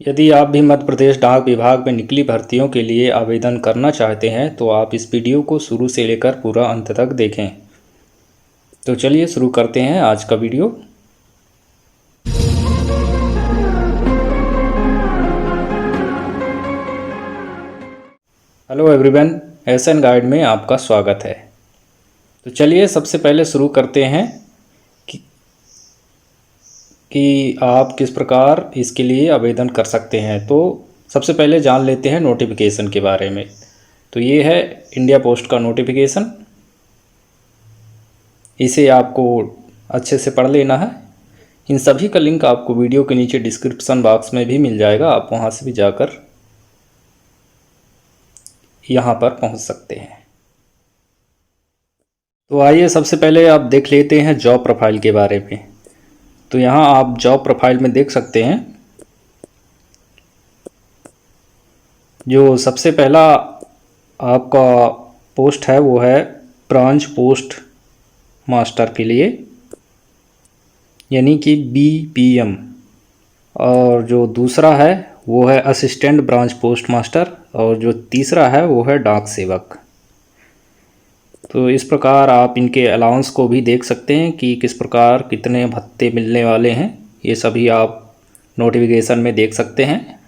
यदि आप भी मध्य प्रदेश डाक विभाग में निकली भर्तियों के लिए आवेदन करना चाहते हैं तो आप इस वीडियो को शुरू से लेकर पूरा अंत तक देखें। तो चलिए शुरू करते हैं आज का video. Hello everyone, SN guide में आपका स्वागत है। तो चलिए सबसे पहले शुरू करते हैं कि आप किस प्रकार इसके लिए आवेदन कर सकते हैं। तो सबसे पहले जान लेते हैं नोटिफिकेशन के बारे में। तो ये है इंडिया पोस्ट का नोटिफिकेशन, इसे आपको अच्छे से पढ़ लेना है। इन सभी का लिंक आपको वीडियो के नीचे डिस्क्रिप्शन बॉक्स में भी मिल जाएगा, आप वहाँ से भी जाकर यहाँ पर पहुँच सकते हैं। तो आइए सबसे पहले आप देख लेते हैं जॉब प्रोफाइल के बारे में। तो यहाँ आप जॉब प्रोफाइल में देख सकते हैं, जो सबसे पहला आपका पोस्ट है वो है ब्रांच पोस्ट मास्टर के लिए, यानी कि BPM। और जो दूसरा है वो है असिस्टेंट ब्रांच पोस्ट मास्टर, और जो तीसरा है वो है डाक सेवक। तो इस प्रकार आप इनके अलाउंस को भी देख सकते हैं कि किस प्रकार कितने भत्ते मिलने वाले हैं, ये सभी आप नोटिफिकेशन में देख सकते हैं।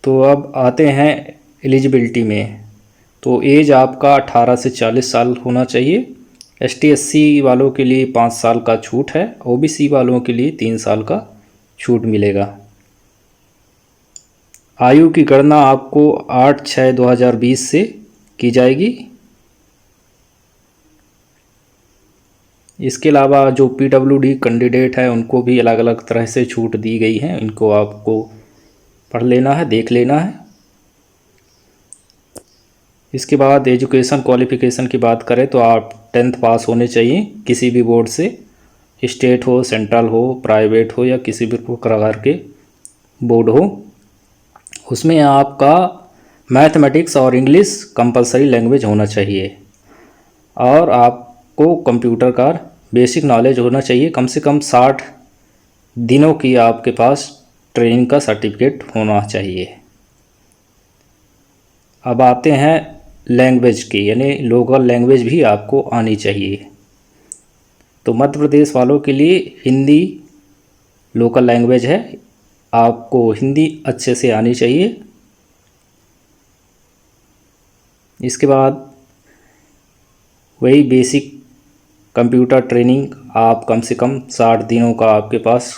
तो अब आते हैं एलिजिबिलिटी में। तो एज आपका 18 से 40 साल होना चाहिए। ST/SC वालों के लिए 5 साल का छूट है, OBC वालों के लिए 3 साल का छूट मिलेगा। आयु की गणना आपको 8/6/2020 से की जाएगी। इसके अलावा जो PWD कैंडिडेट है उनको भी अलग अलग तरह से छूट दी गई है, इनको आपको पढ़ लेना है, देख लेना है। इसके बाद एजुकेशन क्वालिफ़िकेशन की बात करें तो आप 10th पास होने चाहिए किसी भी बोर्ड से, स्टेट हो, सेंट्रल हो, प्राइवेट हो या किसी भी प्रकार के बोर्ड हो। उसमें आपका मैथमेटिक्स और इंग्लिश कंपलसरी लैंग्वेज होना चाहिए, और आपको कंप्यूटर का बेसिक नॉलेज होना चाहिए। कम से कम 60 दिनों की आपके पास ट्रेनिंग का सर्टिफिकेट होना चाहिए। अब आते हैं लैंग्वेज की, यानी लोकल लैंग्वेज भी आपको आनी चाहिए। तो मध्य प्रदेश वालों के लिए हिंदी लोकल लैंग्वेज है, आपको हिंदी अच्छे से आनी चाहिए। इसके बाद वही बेसिक कंप्यूटर ट्रेनिंग, आप कम से कम 60 दिनों का आपके पास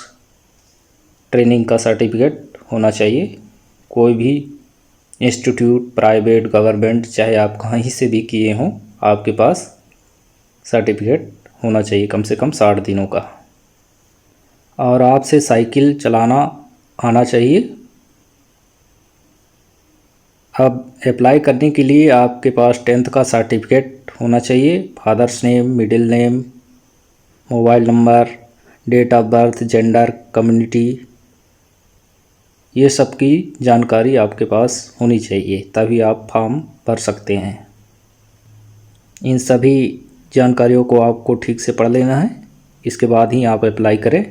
ट्रेनिंग का सर्टिफिकेट होना चाहिए। कोई भी इंस्टीट्यूट, प्राइवेट, गवर्नमेंट, चाहे आप कहीं से भी किए हों, आपके पास सर्टिफिकेट होना चाहिए कम से कम 60 दिनों का। और आपसे साइकिल चलाना आना चाहिए। अब अप्लाई करने के लिए आपके पास 10th का सर्टिफिकेट होना चाहिए। Father's name, middle name, mobile number, date of birth, gender, community, ये सब की जानकारी आपके पास होनी चाहिए, तभी आप फॉर्म भर सकते हैं। इन सभी जानकारियों को आपको ठीक से पढ़ लेना है, इसके बाद ही आप अप्लाई करें।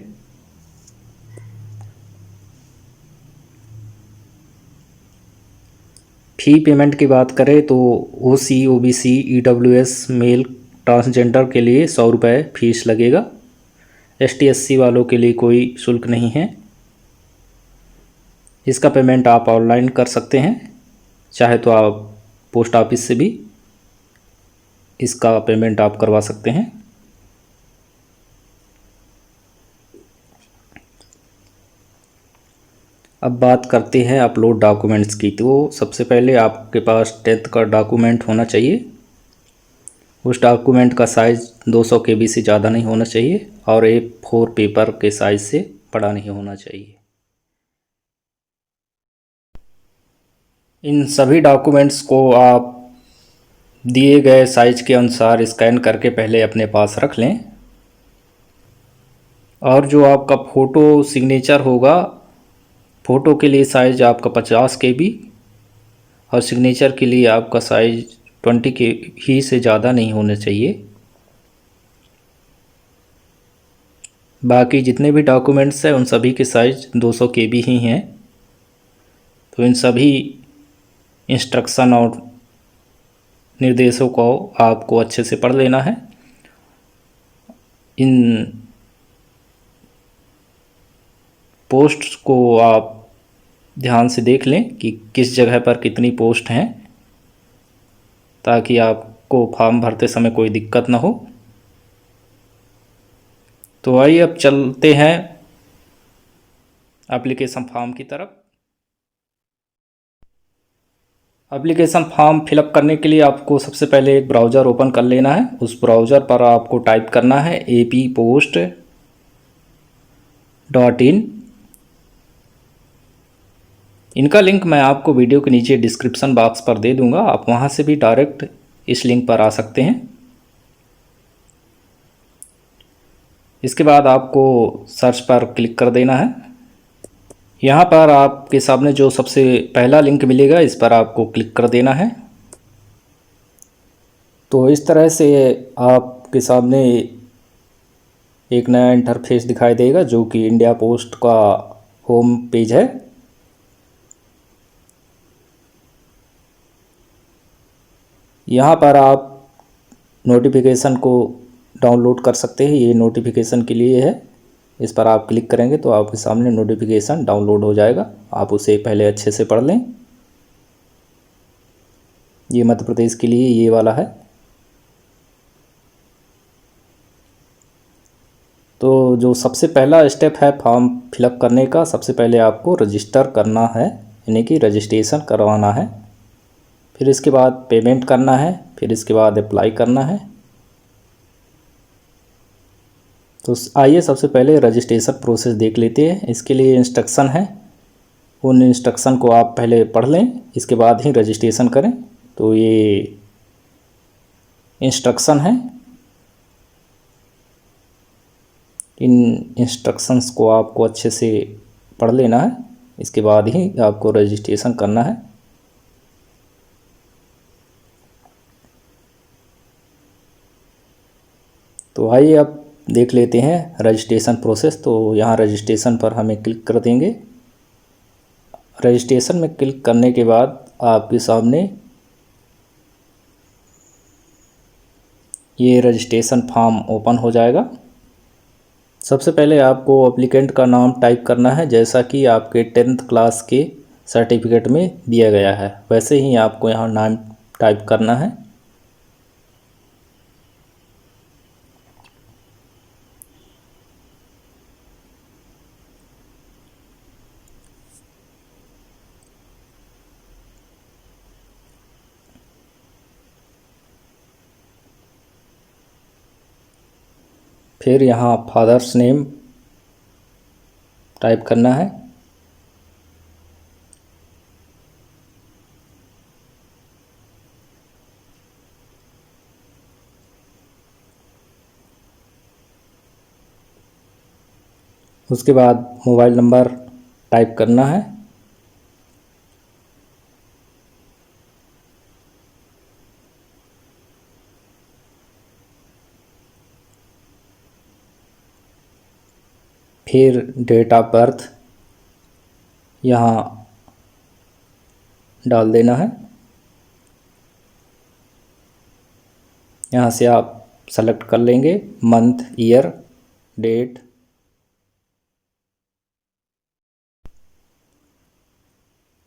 फ़ी पेमेंट की बात करें तो OC, OBC, EWS, male, transgender के लिए 100 रुपये फीस लगेगा। ST/SC वालों के लिए कोई शुल्क नहीं है। इसका पेमेंट आप ऑनलाइन कर सकते हैं, चाहे तो आप पोस्ट ऑफिस से भी इसका पेमेंट आप करवा सकते हैं। अब बात करते हैं अपलोड डॉक्यूमेंट्स की। तो सबसे पहले आपके पास 10th का डॉक्यूमेंट होना चाहिए। उस डॉक्यूमेंट का साइज़ 200 KB से ज़्यादा नहीं होना चाहिए, और A4 पेपर के साइज़ से बड़ा नहीं होना चाहिए। इन सभी डॉक्यूमेंट्स को आप दिए गए साइज के अनुसार स्कैन करके पहले अपने पास रख लें। और जो आपका फ़ोटो सिग्नेचर होगा, फ़ोटो के लिए साइज़ आपका 50 KB, और सिग्नेचर के लिए आपका साइज़ 20 KB से ज़्यादा नहीं होना चाहिए। बाकी जितने भी डॉक्यूमेंट्स हैं उन सभी के साइज़ 200 KB ही हैं। तो इन सभी इंस्ट्रक्शन और निर्देशों को आपको अच्छे से पढ़ लेना है। इन पोस्ट्स को आप ध्यान से देख लें कि किस जगह पर कितनी पोस्ट हैं, ताकि आपको फॉर्म भरते समय कोई दिक्कत ना हो। तो आइए अब चलते हैं एप्लीकेशन फॉर्म की तरफ। एप्लीकेशन फॉर्म फिलअप करने के लिए आपको सबसे पहले एक ब्राउज़र ओपन कर लेना है। उस ब्राउज़र पर आपको टाइप करना है appost.in। इनका लिंक मैं आपको वीडियो के नीचे डिस्क्रिप्शन बॉक्स पर दे दूंगा, आप वहां से भी डायरेक्ट इस लिंक पर आ सकते हैं। इसके बाद आपको सर्च पर क्लिक कर देना है। यहाँ पर आपके सामने जो सबसे पहला लिंक मिलेगा, इस पर आपको क्लिक कर देना है। तो इस तरह से आपके सामने एक नया इंटरफेस दिखाई देगा, जो कि इंडिया पोस्ट का होम पेज है। यहाँ पर आप नोटिफिकेशन को डाउनलोड कर सकते हैं, ये नोटिफिकेशन के लिए है। इस पर आप क्लिक करेंगे तो आपके सामने नोटिफिकेशन डाउनलोड हो जाएगा, आप उसे पहले अच्छे से पढ़ लें। ये मध्य प्रदेश के लिए ये वाला है। तो जो सबसे पहला स्टेप है फॉर्म फिलअप करने का, सबसे पहले आपको रजिस्टर करना है, यानी कि रजिस्ट्रेशन करवाना है। फिर इसके बाद पेमेंट करना है, फिर इसके बाद अप्लाई करना है। तो आइए सबसे पहले रजिस्ट्रेशन प्रोसेस देख लेते हैं। इसके लिए इंस्ट्रक्शन है, उन इंस्ट्रक्शन को आप पहले पढ़ लें, इसके बाद ही रजिस्ट्रेशन करें। तो ये इंस्ट्रक्शन है, इन इंस्ट्रक्शंस को आपको अच्छे से पढ़ लेना है, इसके बाद ही आपको रजिस्ट्रेशन करना है। तो आइए अब देख लेते हैं रजिस्ट्रेशन प्रोसेस। तो यहाँ रजिस्ट्रेशन पर हमें क्लिक कर देंगे। रजिस्ट्रेशन में क्लिक करने के बाद आपके सामने ये रजिस्ट्रेशन फॉर्म ओपन हो जाएगा। सबसे पहले आपको एप्लीकेंट का नाम टाइप करना है, जैसा कि आपके 10th क्लास के सर्टिफिकेट में दिया गया है, वैसे ही आपको यहाँ नाम टाइप करना है। फिर यहाँ फादर्स नेम टाइप करना है। उसके बाद मोबाइल नंबर टाइप करना है। फिर डेट ऑफ बर्थ यहाँ डाल देना है। यहाँ से आप सेलेक्ट कर लेंगे मंथ, ईयर, डेट।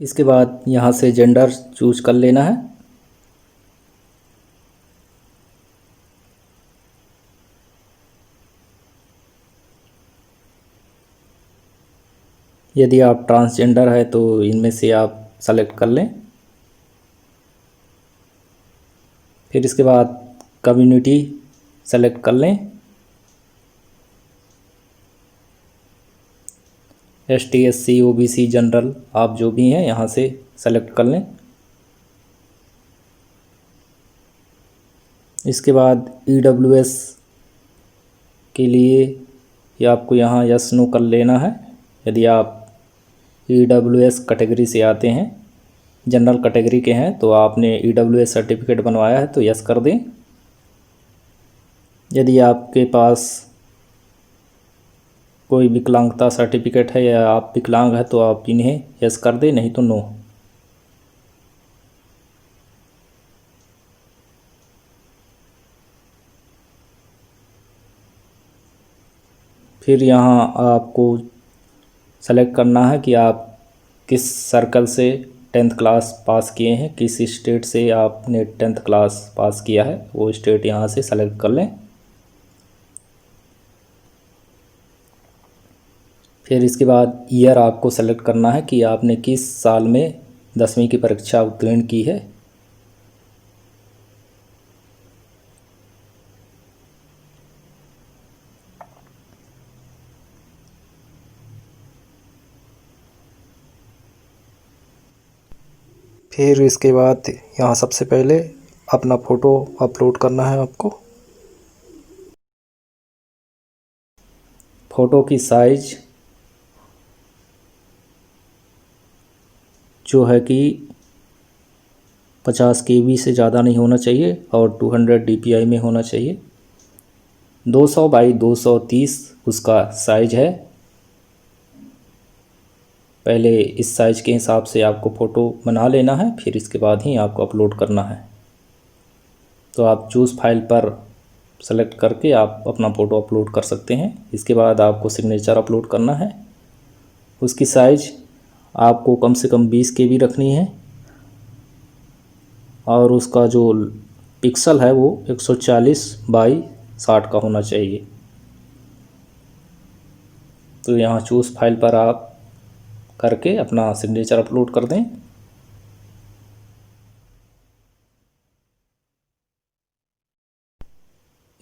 इसके बाद यहाँ से जेंडर चूज कर लेना है। यदि आप ट्रांसजेंडर है तो इनमें से आप सेलेक्ट कर लें। फिर इसके बाद कम्युनिटी सेलेक्ट कर लें। ST SC OBC जनरल आप जो भी हैं यहाँ से सेलेक्ट कर लें। इसके बाद EWS के लिए या आपको यहाँ यस नो कर लेना है। यदि आप EWS कैटेगरी से आते हैं, जनरल कैटेगरी के हैं, तो आपने EWS सर्टिफिकेट बनवाया है तो यस कर दें। यदि आपके पास कोई विकलांगता सर्टिफिकेट है या आप विकलांग है तो आप इन्हें यस कर दें, नहीं तो नो। फिर यहाँ आपको सेलेक्ट करना है कि आप किस सर्कल से 10th क्लास पास किए हैं, किस स्टेट से आपने 10th क्लास पास किया है, वो स्टेट यहाँ से सेलेक्ट कर लें। फिर इसके बाद ईयर आपको सेलेक्ट करना है कि आपने किस साल में 10वीं की परीक्षा उत्तीर्ण की है। फिर इसके बाद यहाँ सबसे पहले अपना फ़ोटो अपलोड करना है आपको। फ़ोटो की साइज़ जो है कि 50 KB से ज़्यादा नहीं होना चाहिए और 200 DPI में होना चाहिए। 200 बाई 230 उसका साइज है। पहले इस साइज़ के हिसाब से आपको फ़ोटो बना लेना है, फिर इसके बाद ही आपको अपलोड करना है। तो आप चूज़ फाइल पर सेलेक्ट करके आप अपना फ़ोटो अपलोड कर सकते हैं। इसके बाद आपको सिग्नेचर अपलोड करना है। उसकी साइज़ आपको कम से कम 20 KB रखनी है और उसका जो पिक्सल है वो 140 बाई 60 का होना चाहिए। तो यहाँ चूज़ फाइल पर आप करके अपना सिग्नेचर अपलोड कर दें।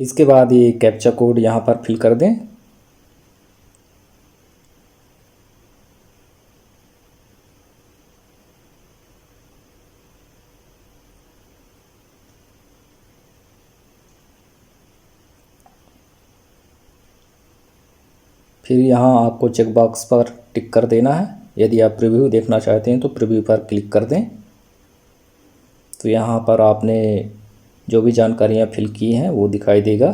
इसके बाद ये कैप्चा कोड यहाँ पर फिल कर दें। फिर यहाँ आपको चेक बॉक्स पर टिक कर देना है। यदि आप प्रीव्यू देखना चाहते हैं तो प्रीव्यू पर क्लिक कर दें। तो यहाँ पर आपने जो भी जानकारियाँ फिल की हैं वो दिखाई देगा।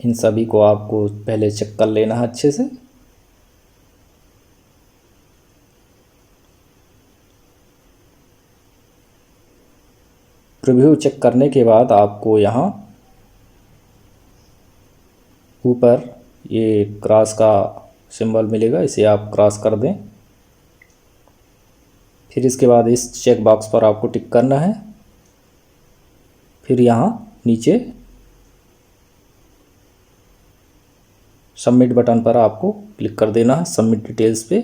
इन सभी को आपको पहले चेक कर लेना है अच्छे से। प्रीव्यू चेक करने के बाद आपको यहाँ ऊपर ये क्रॉस का सिंबल मिलेगा, इसे आप क्रॉस कर दें। फिर इसके बाद इस चेक बॉक्स पर आपको टिक करना है। फिर यहाँ नीचे सबमिट बटन पर आपको क्लिक कर देना है, सबमिट डिटेल्स पे।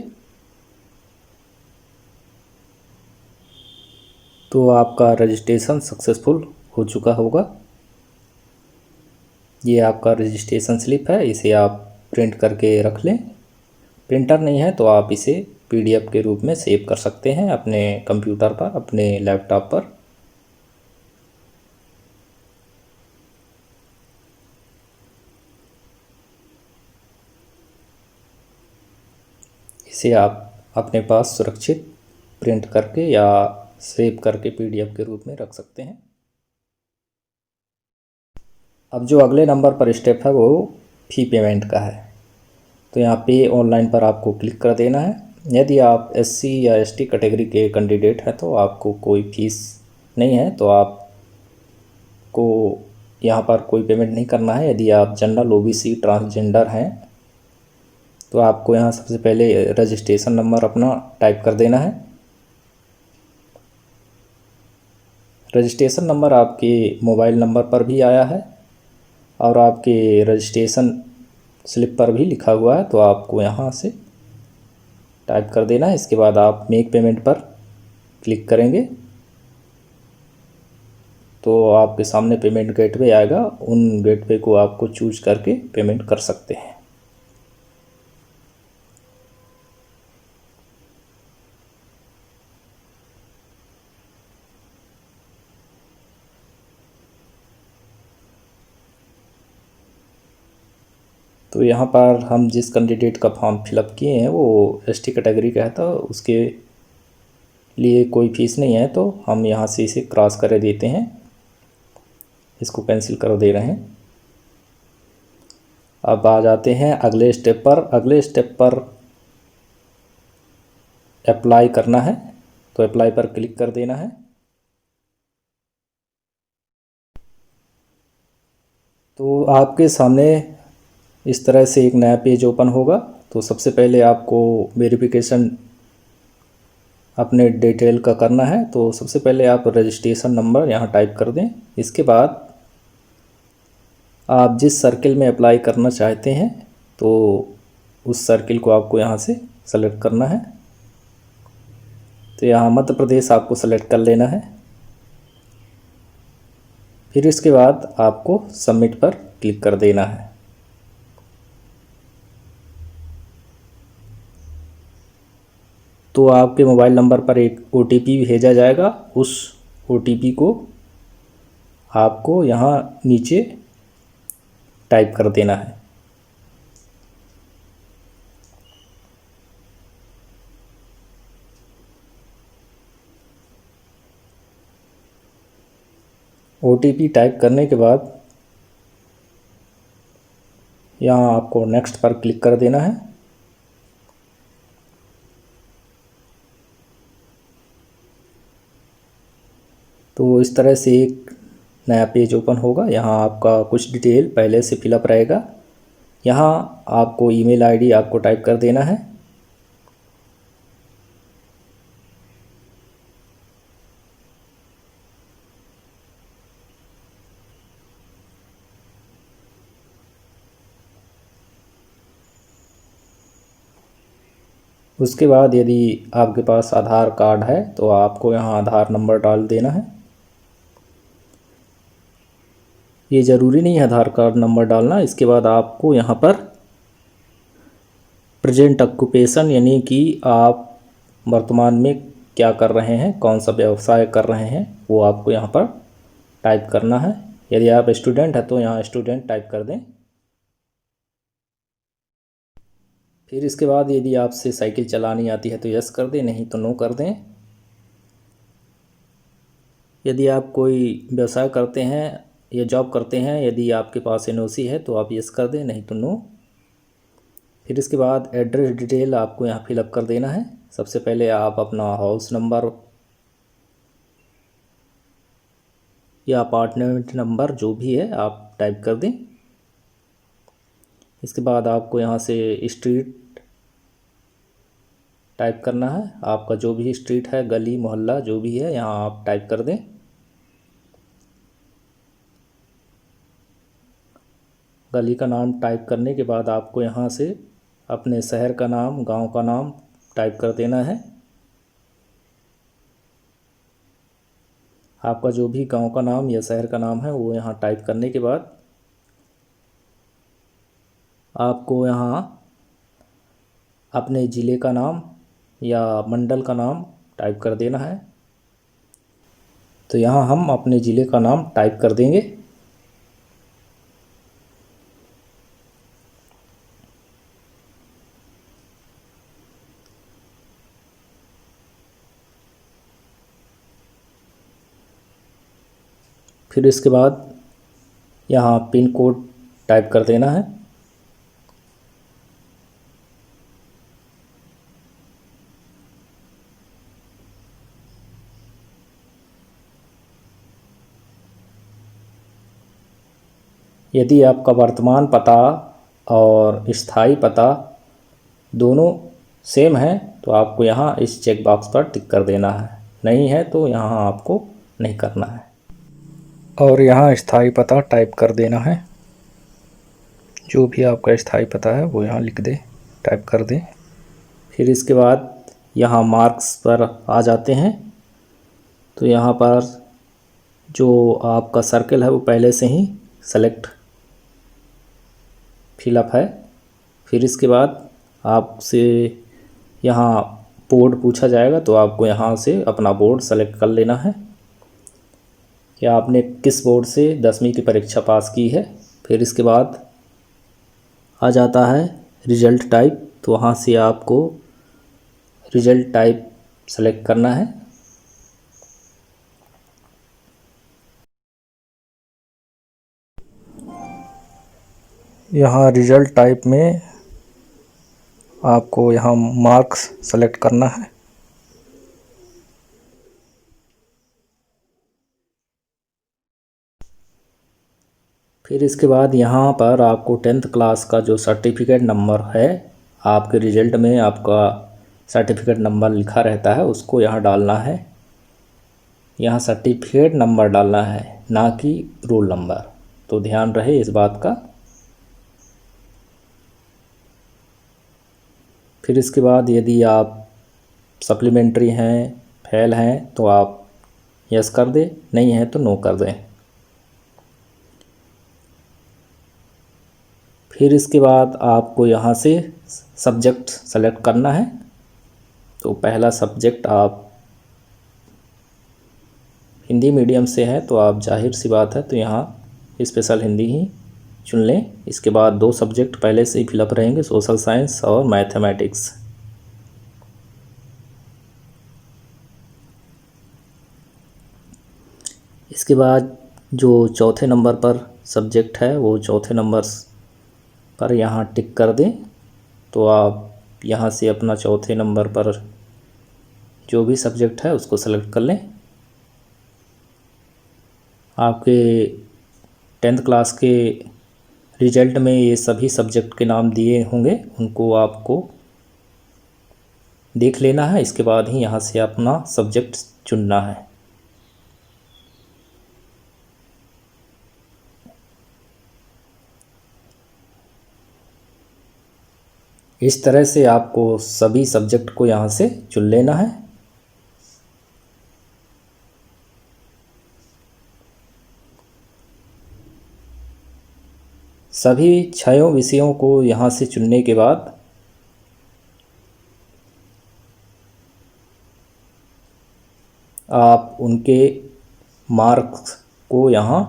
तो आपका रजिस्ट्रेशन सक्सेसफुल हो चुका होगा। ये आपका रजिस्ट्रेशन स्लिप है, इसे आप प्रिंट करके रख लें। प्रिंटर नहीं है तो आप इसे PDF के रूप में सेव कर सकते हैं अपने कंप्यूटर पर, अपने लैपटॉप पर। इसे आप अपने पास सुरक्षित प्रिंट करके या सेव करके PDF के रूप में रख सकते हैं। अब जो अगले नंबर पर स्टेप है वो फ़ी पेमेंट का है। तो यहाँ पे ऑनलाइन पर आपको क्लिक कर देना है। यदि आप SC या ST कैटेगरी के कैंडिडेट हैं तो आपको कोई फीस नहीं है, तो आपको यहाँ पर कोई पेमेंट नहीं करना है। यदि आप जनरल, OBC, ट्रांसजेंडर हैं तो आपको यहाँ सबसे पहले रजिस्ट्रेशन नंबर अपना टाइप कर देना है। रजिस्ट्रेशन नंबर आपके मोबाइल नंबर पर भी आया है और आपके रजिस्ट्रेशन स्लिप पर भी लिखा हुआ है, तो आपको यहाँ से टाइप कर देना है। इसके बाद आप मेक पेमेंट पर क्लिक करेंगे तो आपके सामने पेमेंट गेटवे आएगा। उन गेटवे को आपको चूज करके पेमेंट कर सकते हैं। तो यहाँ पर हम जिस कैंडिडेट का फॉर्म फिलअप किए हैं वो ST कैटेगरी का है, तो उसके लिए कोई फीस नहीं है, तो हम यहाँ से इसे क्रॉस कर देते हैं, इसको कैंसिल कर दे रहे हैं। अब आ जाते हैं अगले स्टेप पर। अगले स्टेप पर अप्लाई करना है, तो अप्लाई पर क्लिक कर देना है। तो आपके सामने इस तरह से एक नया पेज ओपन होगा। तो सबसे पहले आपको वेरिफिकेशन अपने डिटेल का करना है। तो सबसे पहले आप रजिस्ट्रेशन नंबर यहाँ टाइप कर दें। इसके बाद आप जिस सर्किल में अप्लाई करना चाहते हैं तो उस सर्किल को आपको यहाँ से सेलेक्ट करना है। तो यहाँ मध्य प्रदेश आपको सेलेक्ट कर लेना है। फिर इसके बाद आपको सबमिट पर क्लिक कर देना है। तो आपके मोबाइल नंबर पर एक OTP भेजा जाएगा। उस OTP को आपको यहाँ नीचे टाइप कर देना है। OTP टाइप करने के बाद यहाँ आपको नेक्स्ट पर क्लिक कर देना है। तो इस तरह से एक नया पेज ओपन होगा। यहाँ आपका कुछ डिटेल पहले से फिलअप रहेगा। यहाँ आपको ईमेल आईडी आपको टाइप कर देना है। उसके बाद यदि आपके पास आधार कार्ड है तो आपको यहाँ आधार नंबर डाल देना है। ये ज़रूरी नहीं है आधार कार्ड नंबर डालना। इसके बाद आपको यहाँ पर प्रेजेंट ऑक्यूपेशन यानी कि आप वर्तमान में क्या कर रहे हैं, कौन सा व्यवसाय कर रहे हैं, वो आपको यहाँ पर टाइप करना है। यदि आप स्टूडेंट हैं तो यहाँ स्टूडेंट टाइप कर दें। फिर इसके बाद यदि आपसे साइकिल चलानी आती है तो यस कर दें, नहीं तो नो कर दें। यदि आप कोई व्यवसाय करते हैं या जॉब करते हैं, यदि आपके पास NOC है तो आप यस कर दें, नहीं तो नो। फिर इसके बाद एड्रेस डिटेल आपको यहाँ फिलअप कर देना है। सबसे पहले आप अपना हाउस नंबर या अपार्टमेंट नंबर जो भी है आप टाइप कर दें। इसके बाद आपको यहाँ से स्ट्रीट टाइप करना है। आपका जो भी स्ट्रीट है, गली मोहल्ला जो भी है, यहाँ आप टाइप कर दें। गली का नाम टाइप करने के बाद आपको यहाँ से अपने शहर का नाम, गांव का नाम टाइप कर देना है। आपका जो भी गांव का नाम या शहर का नाम है वो यहाँ टाइप करने के बाद आपको यहाँ अपने ज़िले का नाम या मंडल का नाम टाइप कर देना है। तो यहाँ हम अपने ज़िले का नाम टाइप कर देंगे। फिर इसके बाद यहाँ पिन कोड टाइप कर देना है। यदि आपका वर्तमान पता और स्थायी पता दोनों सेम है तो आपको यहाँ इस चेक बॉक्स पर टिक कर देना है, नहीं है तो यहाँ आपको नहीं करना है। और यहाँ स्थायी पता टाइप कर देना है। जो भी आपका स्थायी पता है वो यहाँ लिख दे, टाइप कर दें। फिर इसके बाद यहाँ मार्क्स पर आ जाते हैं। तो यहाँ पर जो आपका सर्कल है वो पहले से ही सेलेक्ट फिलअप है। फिर इसके बाद आपसे यहाँ बोर्ड पूछा जाएगा तो आपको यहाँ से अपना बोर्ड सेलेक्ट कर लेना है कि आपने किस बोर्ड से 10वीं की परीक्षा पास की है। फिर इसके बाद आ जाता है रिज़ल्ट टाइप। तो वहाँ से आपको रिज़ल्ट टाइप सेलेक्ट करना है। यहाँ रिज़ल्ट टाइप में आपको यहाँ मार्क्स सेलेक्ट करना है। फिर इसके बाद यहाँ पर आपको 10th क्लास का जो सर्टिफिकेट नंबर है, आपके रिज़ल्ट में आपका सर्टिफिकेट नंबर लिखा रहता है, उसको यहाँ डालना है। यहाँ सर्टिफिकेट नंबर डालना है, ना कि रोल नंबर, तो ध्यान रहे इस बात का। फिर इसके बाद यदि आप सप्लीमेंट्री हैं, फेल हैं, तो आप यस कर दें, नहीं है तो नो कर दें। फिर इसके बाद आपको यहाँ से सब्जेक्ट सेलेक्ट करना है। तो पहला सब्जेक्ट आप हिंदी मीडियम से है तो आप जाहिर सी बात है तो यहाँ स्पेशल हिंदी ही चुन लें। इसके बाद 2 सब्जेक्ट पहले से ही फिलअप रहेंगे, सोशल साइंस और मैथमेटिक्स। इसके बाद जो चौथे नंबर पर सब्जेक्ट है वो चौथे नंबर पर यहाँ टिक कर दें। तो आप यहाँ से अपना चौथे नंबर पर जो भी सब्जेक्ट है उसको सेलेक्ट कर लें। आपके 10th क्लास के रिजल्ट में ये सभी सब्जेक्ट के नाम दिए होंगे, उनको आपको देख लेना है। इसके बाद ही यहाँ से अपना सब्जेक्ट चुनना है। इस तरह से आपको सभी सब्जेक्ट को यहाँ से चुन लेना है। सभी 6 विषयों को यहाँ से चुनने के बाद आप उनके मार्क्स को यहाँ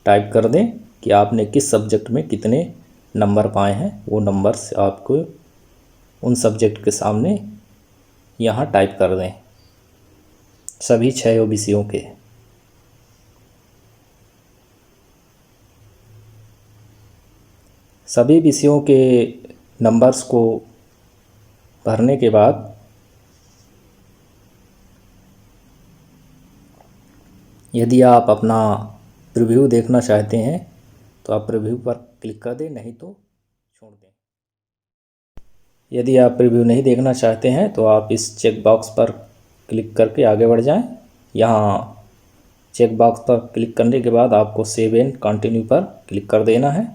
टाइप कर दें कि आपने किस सब्जेक्ट में कितने नंबर पाए हैं। वो नंबर्स आपको उन सब्जेक्ट के सामने यहाँ टाइप कर दें, सभी 6 विषयों के। सभी विषयों के नंबर्स को भरने के बाद यदि आप अपना प्रीव्यू देखना चाहते हैं तो आप प्रीव्यू पर क्लिक कर दें, नहीं तो छोड़ दें। यदि आप प्रीव्यू नहीं देखना चाहते हैं तो आप इस चेक बॉक्स पर क्लिक करके आगे बढ़ जाएं। यहाँ चेक बॉक्स पर क्लिक करने के बाद आपको सेव एंड कंटिन्यू पर क्लिक कर देना है।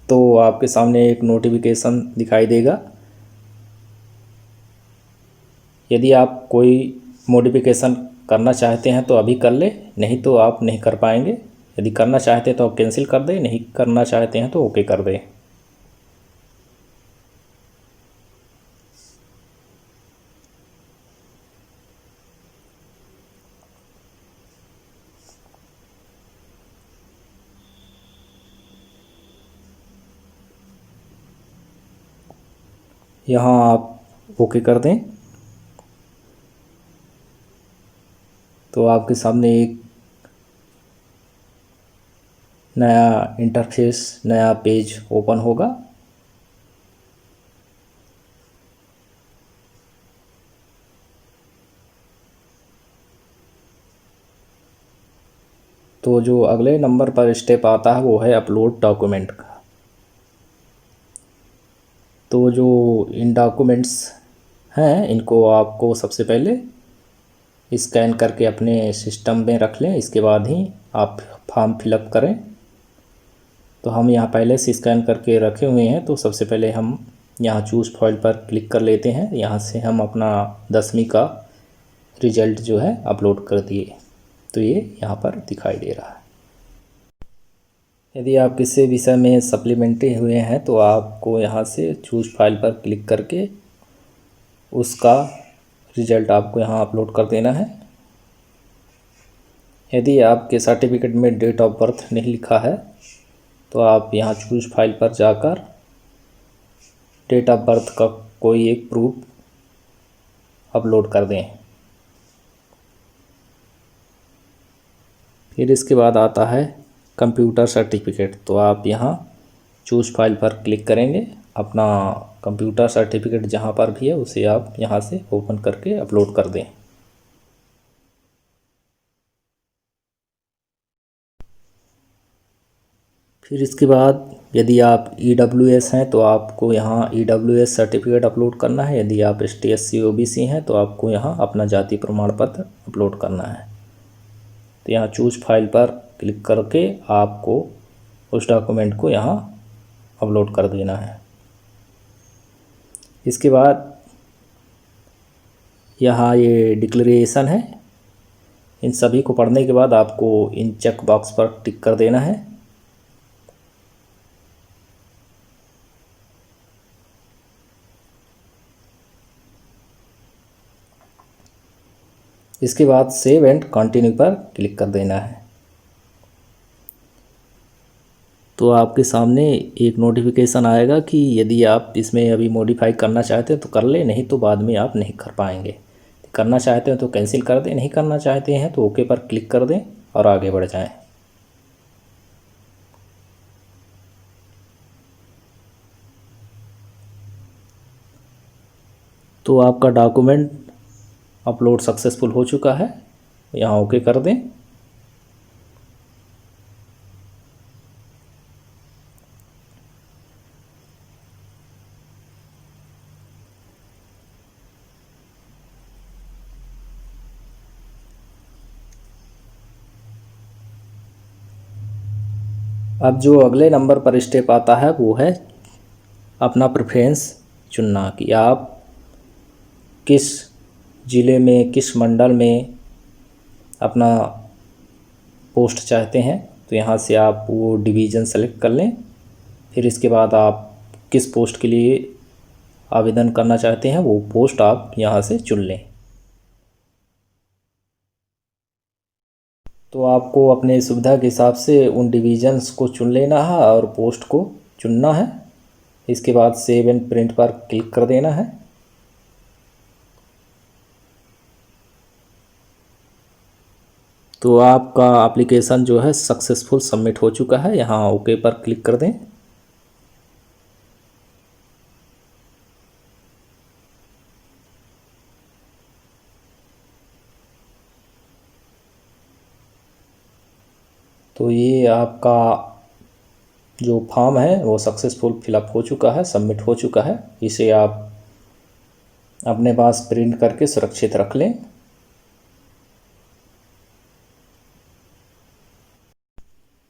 तो आपके सामने एक नोटिफिकेशन दिखाई देगा। यदि आप कोई मॉडिफिकेशन करना चाहते हैं तो अभी कर ले, नहीं तो आप नहीं कर पाएंगे। यदि करना चाहते हैं तो आप कैंसिल कर दें, नहीं करना चाहते हैं तो ओके कर दें। यहाँ आप ओके कर दें तो आपके सामने एक नया इंटरफेस, नया पेज ओपन होगा। तो जो अगले नंबर पर स्टेप आता है वो है अपलोड डॉक्यूमेंट का। तो जो इन डॉक्यूमेंट्स हैं इनको आपको सबसे पहले स्कैन करके अपने सिस्टम में रख लें, इसके बाद ही आप फॉर्म फिलअप करें। तो हम यहाँ पहले से स्कैन करके रखे हुए हैं, तो सबसे पहले हम यहाँ चूज़ फाइल पर क्लिक कर लेते हैं। यहाँ से हम अपना 10वीं का रिज़ल्ट जो है अपलोड कर दिए, तो ये यहाँ पर दिखाई दे रहा है। यदि आप किसी विषय में सप्लीमेंट्री हुए हैं तो आपको यहाँ से चूज़ फाइल पर क्लिक करके उसका रिज़ल्ट आपको यहाँ अपलोड कर देना है। यदि आपके सर्टिफिकेट में डेट ऑफ बर्थ नहीं लिखा है तो आप यहाँ चूज़ फाइल पर जाकर डेट ऑफ बर्थ का कोई एक प्रूफ अपलोड कर दें। फिर इसके बाद आता है कंप्यूटर सर्टिफिकेट। तो आप यहाँ चूज़ फाइल पर क्लिक करेंगे, अपना कंप्यूटर सर्टिफिकेट जहाँ पर भी है उसे आप यहाँ से ओपन करके अपलोड कर दें। फिर इसके बाद यदि आप EWS हैं तो आपको यहाँ EWS सर्टिफिकेट अपलोड करना है। यदि आप ST/SC OBC हैं तो आपको यहाँ अपना जाति प्रमाण पत्र अपलोड करना है। तो यहाँ चूज फाइल पर क्लिक करके आपको उस डॉक्यूमेंट को यहाँ अपलोड कर देना है। इसके बाद यहाँ ये डिक्लेरेशन है, इन सभी को पढ़ने के बाद आपको इन चेक बॉक्स पर टिक कर देना है। इसके बाद सेव एंड कंटिन्यू पर क्लिक कर देना है। तो आपके सामने एक नोटिफिकेशन आएगा कि यदि आप इसमें अभी मॉडिफाई करना चाहते हैं तो कर ले, नहीं तो बाद में आप नहीं कर पाएंगे। करना चाहते हैं तो कैंसिल कर दें, नहीं करना चाहते हैं तो ओके पर क्लिक कर दें और आगे बढ़ जाएं। तो आपका डॉक्यूमेंट अपलोड सक्सेसफुल हो चुका है, यहाँ ओके कर दें। अब जो अगले नंबर पर स्टेप आता है वो है अपना प्रेफरेंस चुनना कि आप किस ज़िले में, किस मंडल में अपना पोस्ट चाहते हैं। तो यहाँ से आप वो डिवीज़न सेलेक्ट कर लें। फिर इसके बाद आप किस पोस्ट के लिए आवेदन करना चाहते हैं वो पोस्ट आप यहाँ से चुन लें। तो आपको अपने सुविधा के हिसाब से उन डिवीज़न्स को चुन लेना है और पोस्ट को चुनना है। इसके बाद सेव एंड प्रिंट पर क्लिक कर देना है। तो आपका एप्लीकेशन जो है सक्सेसफुल सबमिट हो चुका है, यहाँ ओके पर क्लिक कर दें। तो ये आपका जो फॉर्म है वो सक्सेसफुल फिलअप हो चुका है, सबमिट हो चुका है। इसे आप अपने पास प्रिंट करके सुरक्षित रख लें।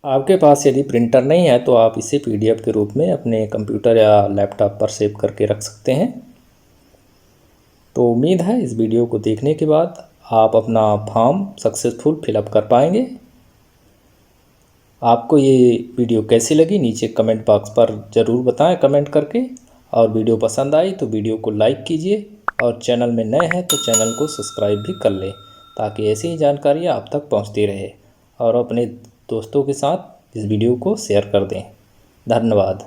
आपके पास यदि प्रिंटर नहीं है तो आप इसे PDF के रूप में अपने कंप्यूटर या लैपटॉप पर सेव करके रख सकते हैं। तो उम्मीद है इस वीडियो को देखने के बाद आप अपना फॉर्म सक्सेसफुल फिलअप कर पाएंगे। आपको ये वीडियो कैसी लगी नीचे कमेंट बॉक्स पर ज़रूर बताएं कमेंट करके। और वीडियो पसंद आई तो वीडियो को लाइक कीजिए और चैनल में नए हैं तो चैनल को सब्सक्राइब भी कर लें ताकि ऐसी ही जानकारियाँ आप तक पहुँचती रहे। और अपने दोस्तों के साथ इस वीडियो को शेयर कर दें। धन्यवाद।